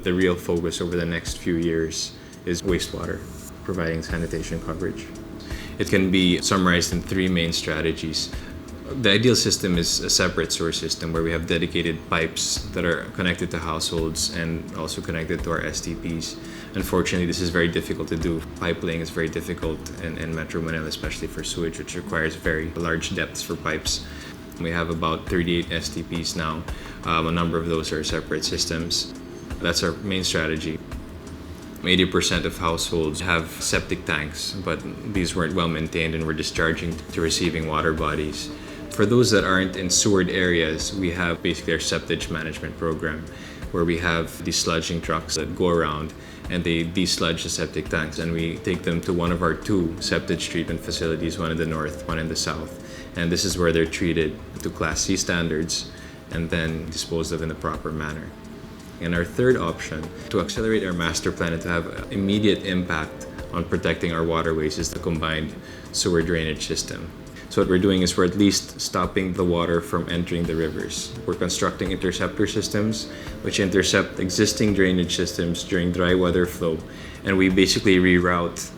The real focus over the next few years is wastewater, providing sanitation coverage. It can be summarized in three main strategies. The ideal system is a separate sewer system where we have dedicated pipes that are connected to households and also connected to our STPs. Unfortunately, this is very difficult to do. Pipe laying is very difficult in Metro Manila, especially for sewage, which requires very large depths for pipes. We have about 38 STPs now. A number of those are separate systems. That's our main strategy. 80% of households have septic tanks, but these weren't well maintained and were discharging to receiving water bodies. For those that aren't in sewered areas, we have basically our septage management program, where we have these sludging trucks that go around and they desludge the septic tanks, and we take them to one of our two septage treatment facilities, one in the north, one in the south. And this is where they're treated to Class C standards and then disposed of in the proper manner. And our third option, to accelerate our master plan and to have immediate impact on protecting our waterways, is the combined sewer drainage system. So what we're doing is we're at least stopping the water from entering the rivers. We're constructing interceptor systems which intercept existing drainage systems during dry weather flow, and we basically reroute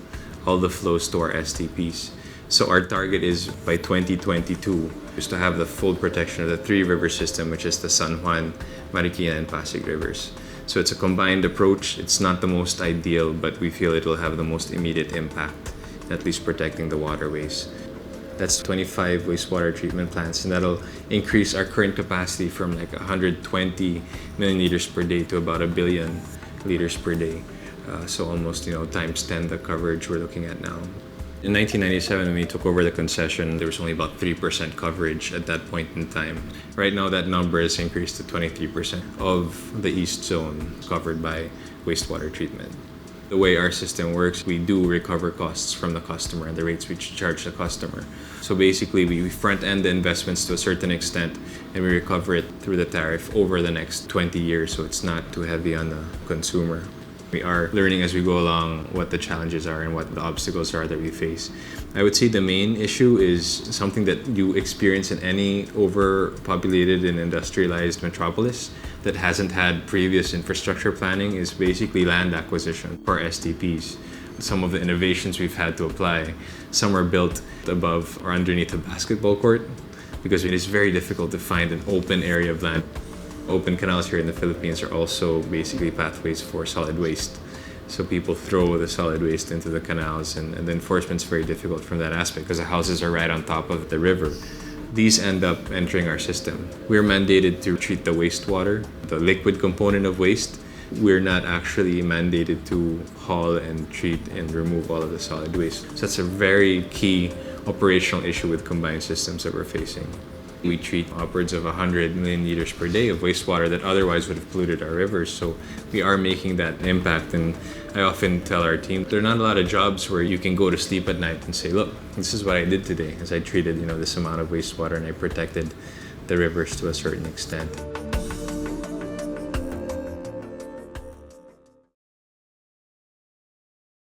all the flows to our STPs. So our target is by 2022 is to have the full protection of the three river system, which is the San Juan, Marikina, and Pasig rivers. So it's a combined approach. It's not the most ideal, but we feel it will have the most immediate impact, at least protecting the waterways. That's 25 wastewater treatment plants, and that'll increase our current capacity from like 120 million liters per day to about 1 billion liters per day. So almost, times 10 the coverage we're looking at now. In 1997, when we took over the concession, there was only about 3% coverage at that point in time. Right now, that number has increased to 23% of the east zone covered by wastewater treatment. The way our system works, we do recover costs from the customer and the rates we charge the customer. So basically, we front-end the investments to a certain extent and we recover it through the tariff over the next 20 years, so it's not too heavy on the consumer. We are learning as we go along what the challenges are and what the obstacles are that we face. I would say the main issue is something that you experience in any overpopulated and industrialized metropolis that hasn't had previous infrastructure planning, is basically land acquisition for STPs. Some of the innovations we've had to apply, some are built above or underneath a basketball court because it is very difficult to find an open area of land. Open canals here in the Philippines are also basically pathways for solid waste. So people throw the solid waste into the canals, and the enforcement's very difficult from that aspect because the houses are right on top of the river. These end up entering our system. We're mandated to treat the wastewater, the liquid component of waste. We're not actually mandated to haul and treat and remove all of the solid waste. So that's a very key operational issue with combined systems that we're facing. We treat upwards of 100 million liters per day of wastewater that otherwise would have polluted our rivers. So we are making that impact. And I often tell our team, there are not a lot of jobs where you can go to sleep at night and say, look, this is what I did today, as I treated this amount of wastewater and I protected the rivers to a certain extent.